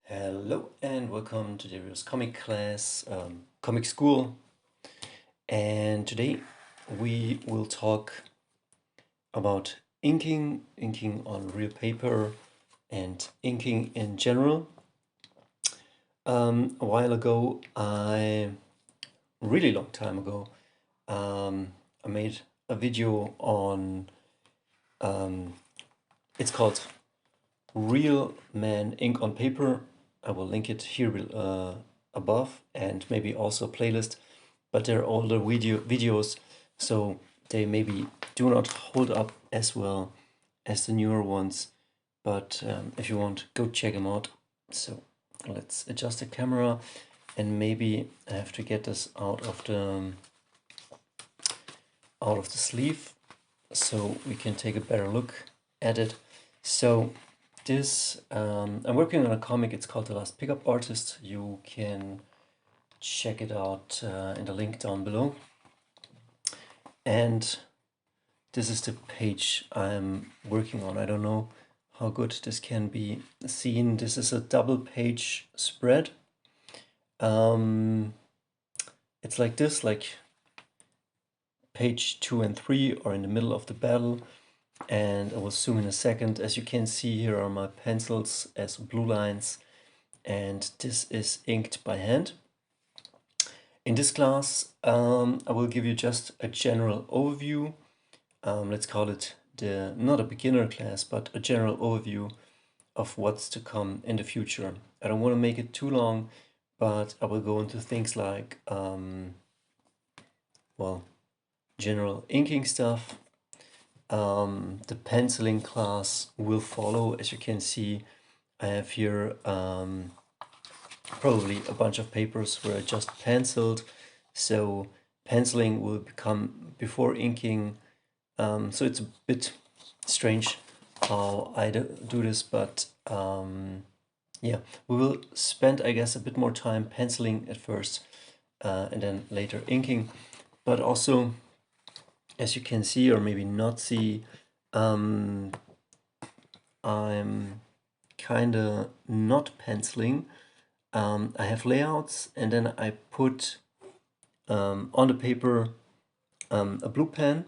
Hello and welcome to Dario's comic class, comic school. And today we will talk about inking on real paper and inking in general. A while ago, really long time ago, I made a video on, it's called Real Man Ink on Paper. I will link it here above and maybe also a playlist, but they're older videos, so they maybe do not hold up as well as the newer ones. But if you want, go check them out. So let's adjust the camera, and maybe I have to get this out of the sleeve so we can take a better look at it. So this, I'm working on a comic, it's called The Last Pickup Artist. You can check it out in the link down below. And this is the page I'm working on. I don't know how good this can be seen. This is a double page spread. It's like this, like page 2 and 3 are in the middle of the battle. And I will zoom in a second. As you can see, here are my pencils as blue lines, and this is inked by hand. In this class, I will give you just a general overview. Let's call it not a beginner class, but a general overview of what's to come in the future. I don't want to make it too long, but I will go into things like, well, general inking stuff. The penciling class will follow. As you can see, I have here probably a bunch of papers where I just penciled. So penciling will become before inking. So it's a bit strange how I do this, but yeah, we will spend, I guess, a bit more time penciling at first and then later inking. But also, as you can see, or maybe not see, I'm kind of not penciling. I have layouts, and then I put on the paper a blue pen,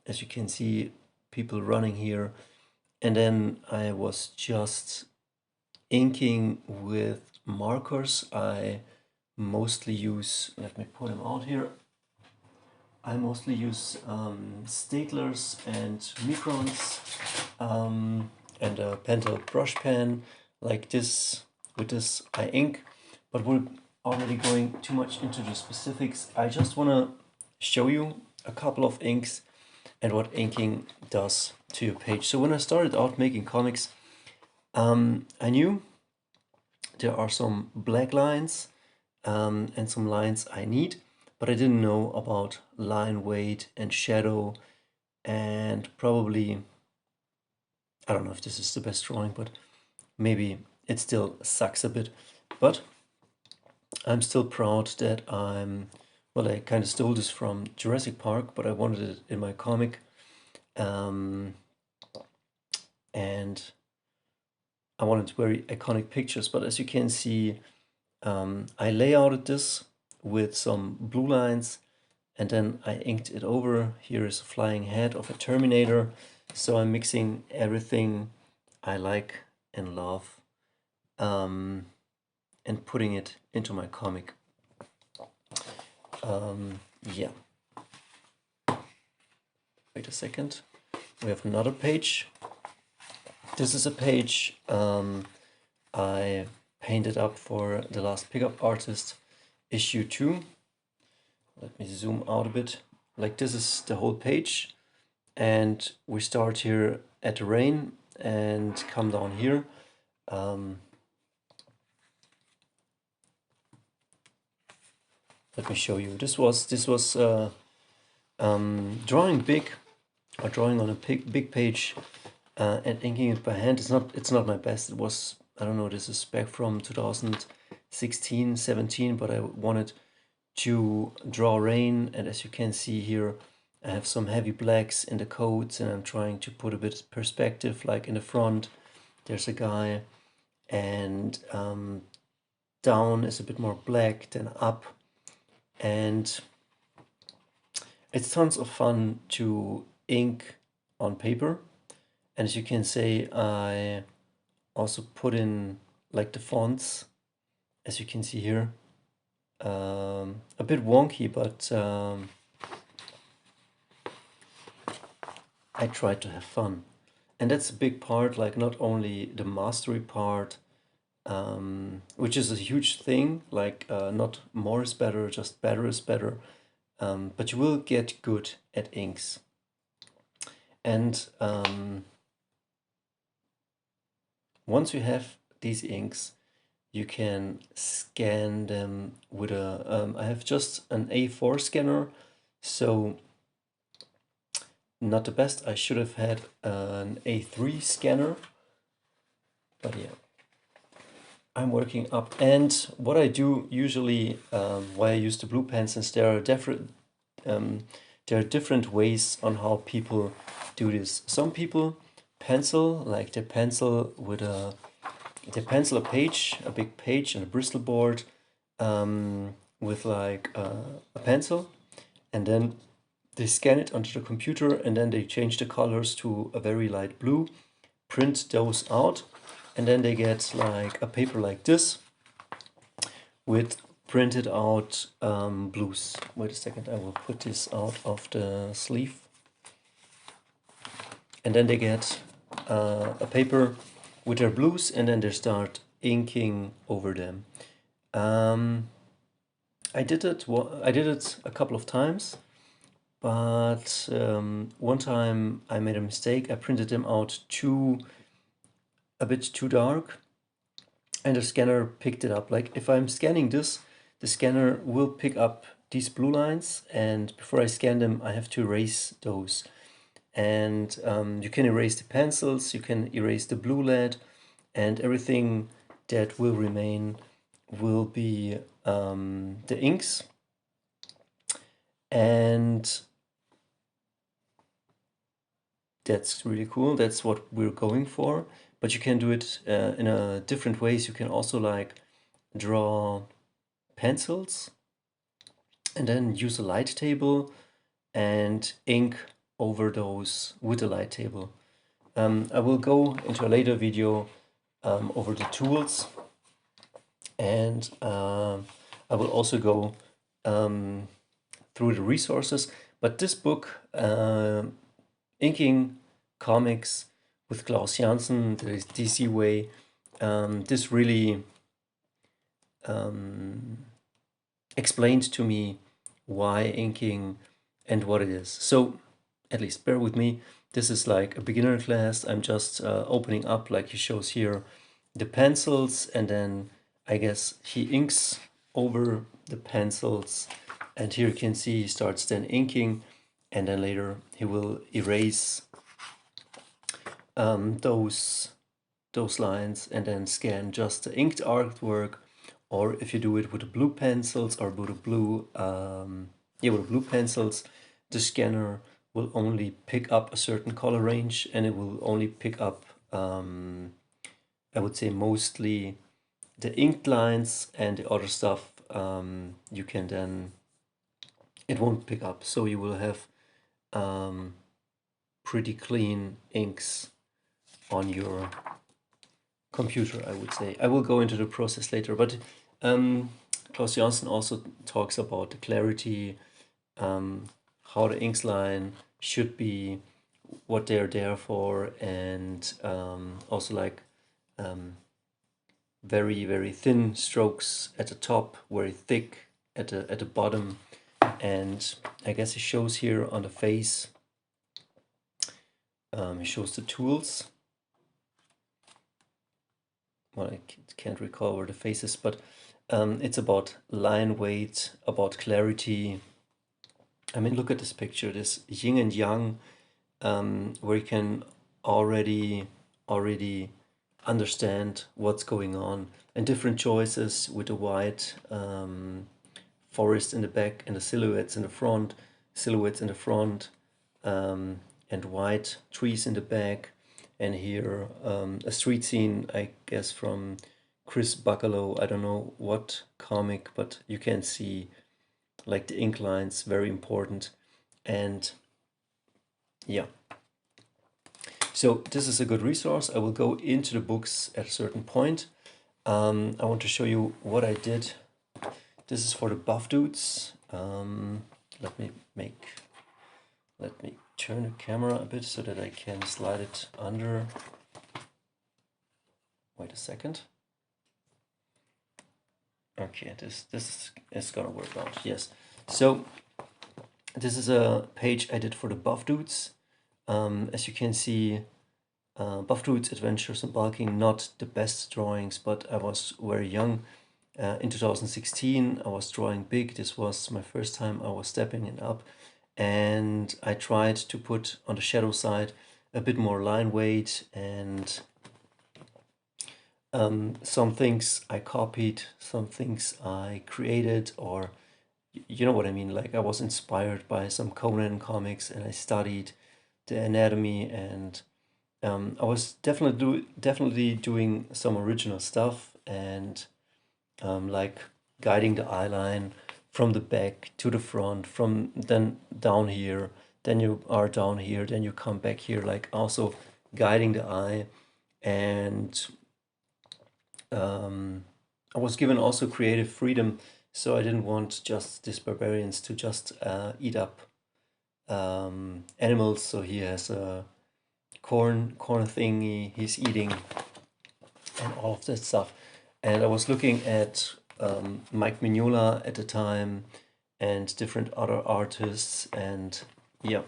as you can see people running here, and then I was just inking with markers. I mostly use, let me put them out here. I mostly use staplers and microns and a Pentel brush pen like this. With this I ink, but we're already going too much into the specifics. I just want to show you a couple of inks and what inking does to your page. So when I started out making comics, I knew there are some black lines and some lines I need, but I didn't know about line weight and shadow, and probably, I don't know if this is the best drawing, but maybe it still sucks a bit. But I'm still proud that well, I kind of stole this from Jurassic Park, but I wanted it in my comic. And I wanted very iconic pictures, but as you can see, I layouted this with some blue lines, and then I inked it over. Here is a flying head of a Terminator. So I'm mixing everything I like and love and putting it into my comic. Yeah. Wait a second. We have another page. This is a page I painted up for The Last Pickup Artist issue 2. Let me zoom out a bit. Like, this is the whole page, and we start here at the rain and come down here. Let me show you. This was drawing big, or drawing on a big page and inking it by hand. It's not my best. It was, I don't know, this is back from 2016, 17, but I wanted to draw rain, and as you can see here, I have some heavy blacks in the coats, and I'm trying to put a bit of perspective, like in the front there's a guy, and down is a bit more black than up, and it's tons of fun to ink on paper. And as you can see, I also put in like the fonts, as you can see here. A bit wonky, but I tried to have fun. And that's a big part, like not only the mastery part, which is a huge thing, like not more is better, just better is better. But you will get good at inks. And once you have these inks, you can scan them with a, I have just an A4 scanner, so not the best. I should have had an A3 scanner, but yeah, I'm working up. And what I do usually, why I use the blue pen, since there are different ways on how people do this. Some people pencil, like they pencil with a page, a big page and a Bristol board, with like a pencil, and then they scan it onto the computer, and then they change the colors to a very light blue, print those out, and then they get like a paper like this with printed out blues. Wait a second, I will put this out of the sleeve. And then they get a paper with their blues, and then they start inking over them. I did it a couple of times, but one time I made a mistake. I printed them out a bit too dark, and the scanner picked it up. Like if I'm scanning this, the scanner will pick up these blue lines, and before I scan them, I have to erase those. And you can erase the pencils, you can erase the blue lead, and everything that will remain will be the inks. And that's really cool. That's what we're going for. But you can do it in a different ways. You can also like draw pencils and then use a light table and ink over those with a light table. I will go into a later video over the tools, and I will also go through the resources. But this book, Inking Comics with Klaus Janson, the DC way, this really explained to me why inking and what it is. So at least bear with me. This is like a beginner class. I'm just opening up, like he shows here, the pencils, and then I guess he inks over the pencils. And here you can see he starts then inking, and then later he will erase those lines and then scan just the inked artwork. Or if you do it with the blue pencils or with the blue, with the blue pencils, the scanner will only pick up a certain color range, and it will only pick up, I would say mostly the inked lines, and the other stuff you can then, it won't pick up. So you will have pretty clean inks on your computer, I would say. I will go into the process later, but Klaus Janson also talks about the clarity, how the inks line should be, what they're there for, and also like very, very thin strokes at the top, very thick at the bottom. And I guess it shows here on the face, it shows the tools. Well, I can't recall where the face is, but it's about line weight, about clarity. I mean, look at this picture, this yin and yang, where you can already understand what's going on, and different choices with the white forest in the back and the silhouettes in the front, and white trees in the back, and here a street scene, I guess from Chris Buckalow, I don't know what comic, but you can see like the ink lines, very important. And yeah, so this is a good resource. I will go into the books at a certain point. I want to show you what I did. This is for the buff dudes. Let me turn the camera a bit so that I can slide it under. Wait a second. Okay, this is gonna work out. Yes. So this is a page I did for the buff dudes. As you can see, Buff Dudes, Adventures and Bulking, not the best drawings, but I was very young. In 2016, I was drawing big. This was my first time I was stepping it up. And I tried to put on the shadow side a bit more line weight, and some things I copied, some things I created, or you know what I mean, like I was inspired by some Conan comics and I studied the anatomy, and I was definitely doing some original stuff, and like guiding the eye line from the back to the front, from then down here, then you are down here, then you come back here, like also guiding the eye. And I was given also creative freedom, so I didn't want just these barbarians to just eat up animals. So he has a corn thingy he's eating and all of that stuff. And I was looking at Mike Mignola at the time and different other artists, and yeah.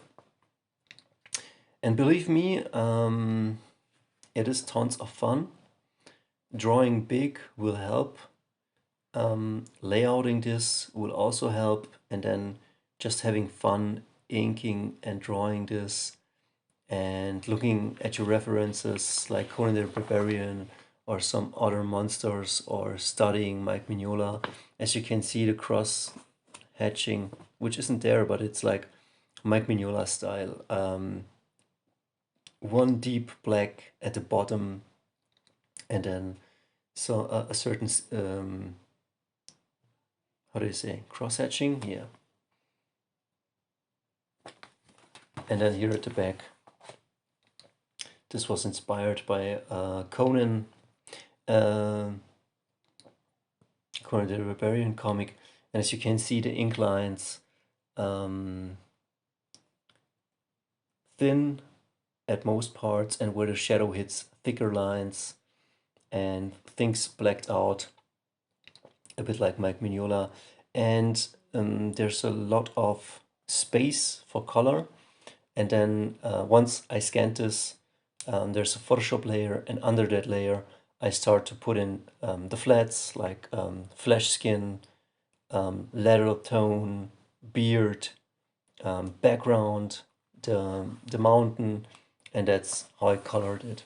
And believe me, it is tons of fun. Drawing big will help. Layouting this will also help, and then just having fun inking and drawing this and looking at your references like Conan the Barbarian or some other monsters, or studying Mike Mignola. As you can see, the cross hatching, which isn't there, but it's like Mike Mignola style. One deep black at the bottom, and then so a certain how do you say, cross hatching? Yeah. And then here at the back, this was inspired by Conan the Barbarian comic. And as you can see, the ink lines thin at most parts, and where the shadow hits, thicker lines, and things blacked out, a bit like Mike Mignola. And there's a lot of space for color. And then once I scanned this, there's a Photoshop layer, and under that layer I start to put in the flats, like flesh skin, lateral tone, beard, background, the mountain, and that's how I colored it.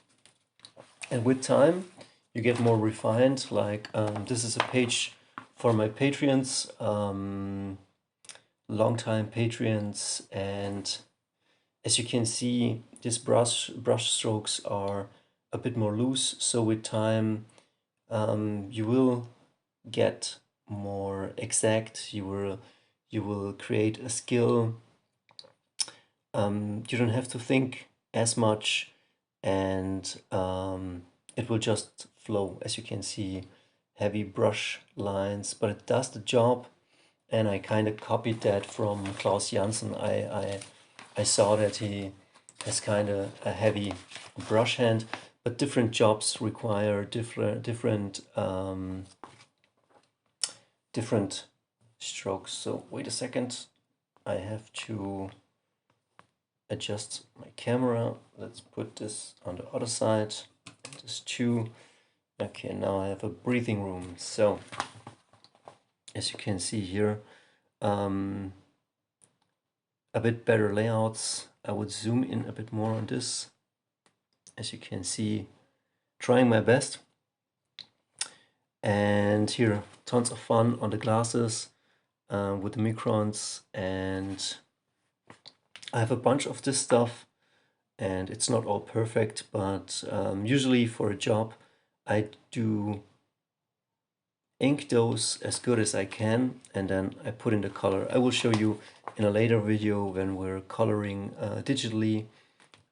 And with time you get more refined. Like this is a page for my Patreons, long-time Patreons, and as you can see, these brush strokes are a bit more loose. So with time, you will get more exact. You will create a skill. You don't have to think as much, and it will just flow. As you can see, heavy brush lines, but it does the job. And I kind of copied that from Klaus Janson. I saw that he has kind of a heavy brush hand, but different jobs require different strokes. So wait a second, I have to adjust my camera. Let's put this on the other side. Just two. Okay, now I have a breathing room. So as you can see here, a bit better layouts. I would zoom in a bit more on this. As you can see, trying my best. And here, tons of fun on the glasses with the microns. And I have a bunch of this stuff and it's not all perfect, but usually for a job I do ink those as good as I can, and then I put in the color. I will show you in a later video when we're coloring digitally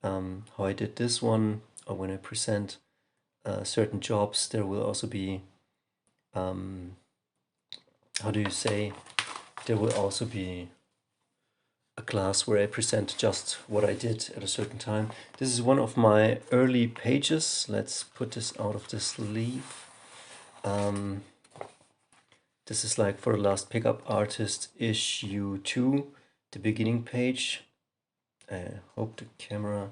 how I did this one, or when I present certain jobs. There will also be how do you say, there will also be a class where I present just what I did at a certain time. This is one of my early pages. Let's put this out of the sleeve. This is like for the last pickup artist issue 2, the beginning page. I hope the camera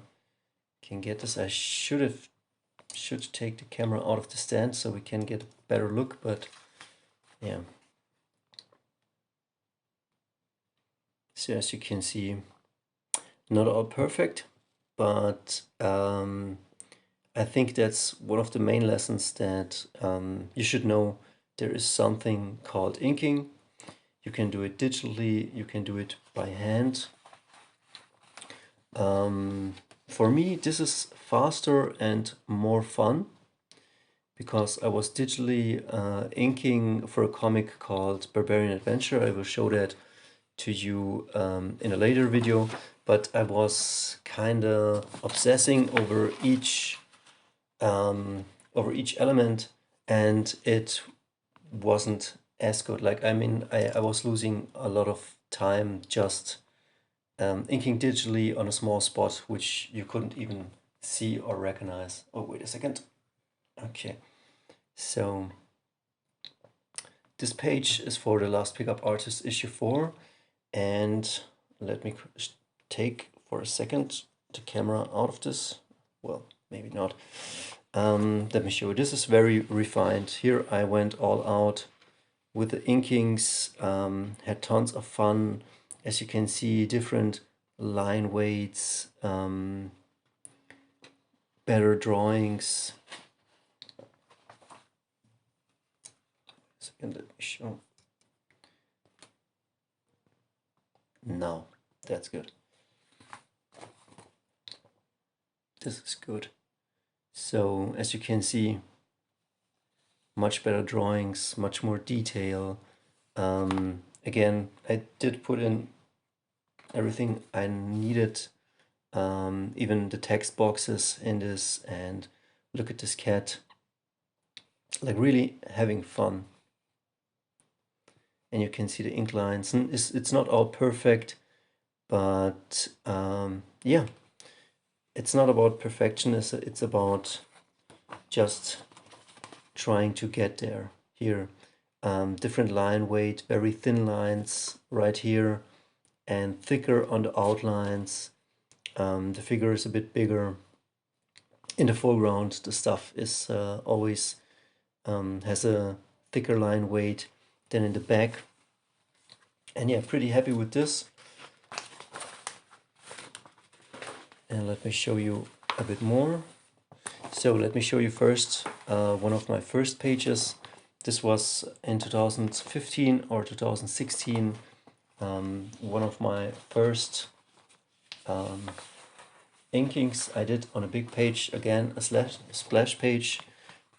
can get this. I should take the camera out of the stand so we can get a better look, but yeah. So as you can see, not all perfect, but I think that's one of the main lessons that you should know. There is something called inking. You can do it digitally, you can do it by hand. For me, this is faster and more fun because I was digitally inking for a comic called Barbarian Adventure. I will show that to you in a later video, but I was kind of obsessing over each element, and it wasn't as good. Like, I mean, I was losing a lot of time just inking digitally on a small spot which you couldn't even see or recognize. Oh, wait a second. Okay, so this page is for the last pickup artist issue 4, and let me take for a second the camera out of this. Well, maybe not. Let me show you. This is very refined. Here I went all out with the inkings, had tons of fun. As you can see, different line weights, better drawings. Second, let me show. Now, that's good. This is good. So, as you can see, much better drawings, much more detail. Again, I did put in everything I needed, even the text boxes in this, and look at this cat, like really having fun. And you can see the ink lines, and it's not all perfect, but yeah, it's not about perfection, it's about just trying to get there. Here, different line weight, very thin lines right here, and thicker on the outlines. The figure is a bit bigger. In the foreground, the stuff is always has a thicker line weight than in the back. And yeah, pretty happy with this. And let me show you a bit more. So let me show you first one of my first pages. This was in 2015 or 2016. One of my first inkings I did on a big page, again a splash page.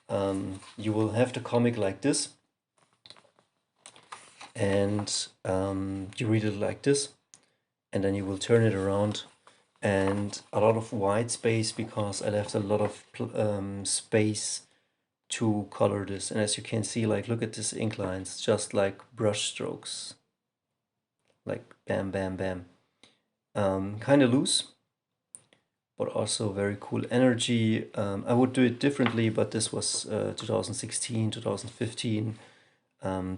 You will have the comic like this, and you read it like this, and then you will turn it around, and a lot of white space because I left a lot of space to color this. And as you can see, like, look at this ink lines, just like brush strokes, like bam bam bam. Kind of loose, but also very cool energy. I would do it differently, but this was 2016, 2015.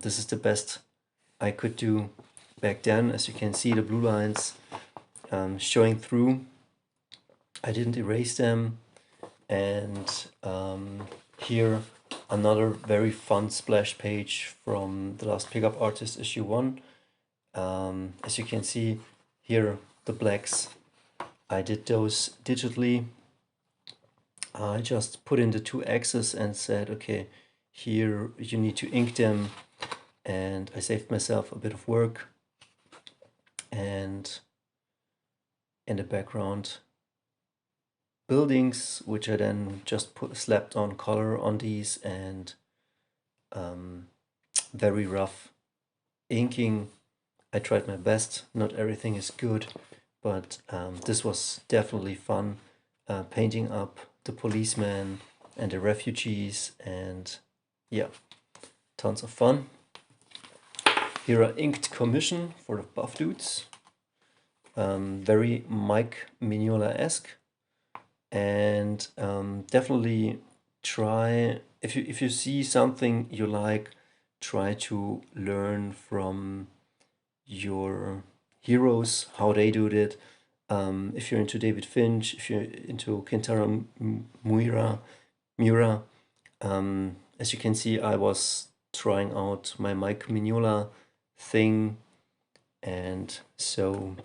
This is the best I could do back then. As you can see, the blue lines showing through. I didn't erase them. And here another very fun splash page from the last pickup artist issue 1. As you can see here, the blacks, I did those digitally. I just put in the 2 X's and said, okay, here you need to ink them, and I saved myself a bit of work. And in the background buildings, which I then just slapped on color on these, and very rough inking. I tried my best. Not everything is good, but this was definitely fun, painting up the policemen and the refugees, and yeah, tons of fun. Here are inked commission for the buff dudes. Very Mike Mignola-esque, and definitely try, if you see something you like, try to learn from your heroes, how they do it. If you're into David Finch, if you're into Kentaro Miura, as you can see, I was trying out my Mike Mignola thing, and so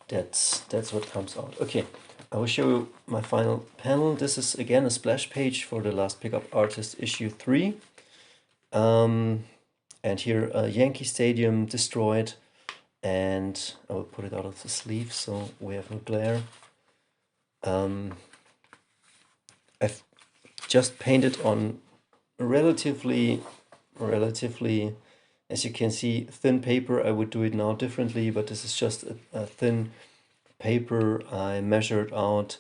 that's what comes out. Okay, I will show you my final panel. This is again a splash page for the Last Pickup Artist issue 3. And here Yankee Stadium destroyed, and I will put it out of the sleeve so we have no glare. I've just painted on relatively, as you can see, thin paper. I would do it now differently, but this is just a thin paper I measured out,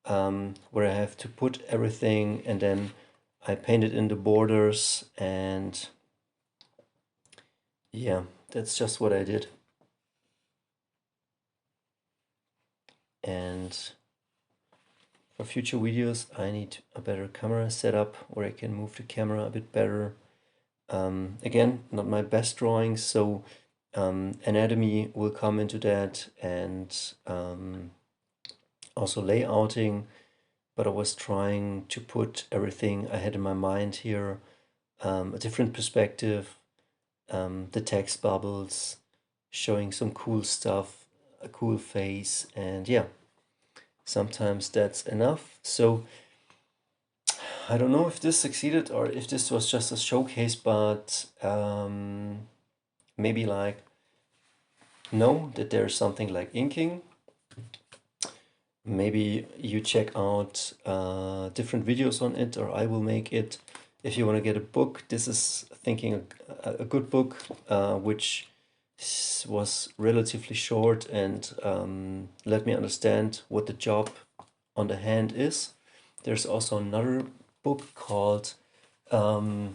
where I have to put everything, and then I painted in the borders, and yeah, that's just what I did. And for future videos, I need a better camera setup where I can move the camera a bit better. Again, not my best drawings, so anatomy will come into that, and also layouting, but I was trying to put everything I had in my mind here, a different perspective, the text bubbles, showing some cool stuff, a cool face, and yeah, sometimes that's enough. So I don't know if this succeeded or if this was just a showcase, but maybe like know that there's something like inking. Maybe you check out different videos on it, or I will make it. If you want to get a book, this is thinking a good book, which was relatively short and let me understand what the job on the hand is. There's also another book called The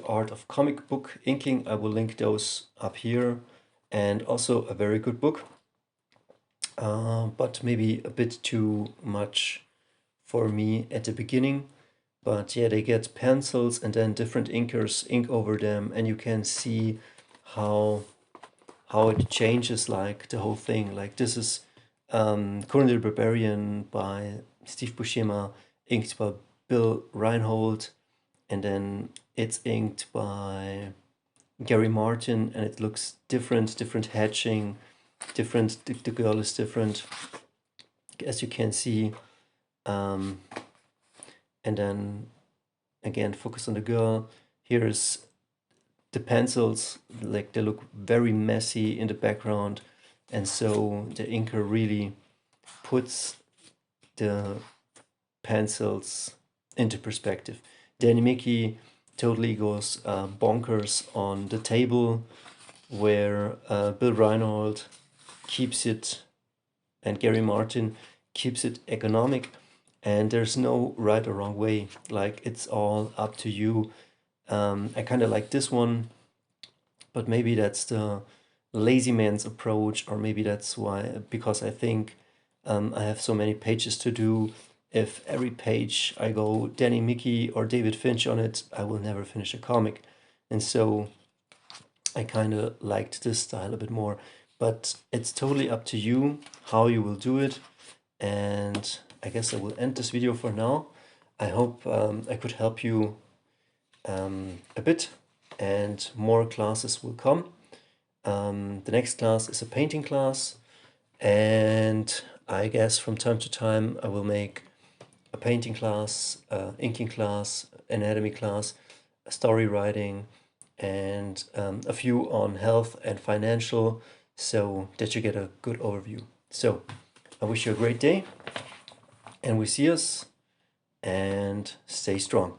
Art of Comic Book Inking. I will link those up here, and also a very good book, but maybe a bit too much for me at the beginning. But yeah, they get pencils and then different inkers ink over them, and you can see how it changes, like the whole thing. Like this is Conan the Barbarian by Steve Buscema, inked by Bill Reinhold, and then it's inked by Gary Martin, and it looks different hatching, different, the girl is different, as you can see. And then again, focus on the girl. Here's the pencils, like they look very messy in the background, and so the inker really puts the pencils into perspective. Danny Mickey totally goes bonkers on the table, where Bill Reinhold keeps it, and Gary Martin keeps it economic, and there's no right or wrong way. Like, it's all up to you. I kind of like this one, but maybe that's the lazy man's approach, or maybe that's why, because I think I have so many pages to do. If every page I go Danny Mickey or David Finch on it, I will never finish a comic. And so I kind of liked this style a bit more, but it's totally up to you how you will do it. And I guess I will end this video for now. I hope I could help you a bit, and more classes will come. The next class is a painting class, and I guess from time to time I will make a painting class, inking class, anatomy class, story writing, and a few on health and financial, so that you get a good overview. So I wish you a great day, and we see us, and stay strong.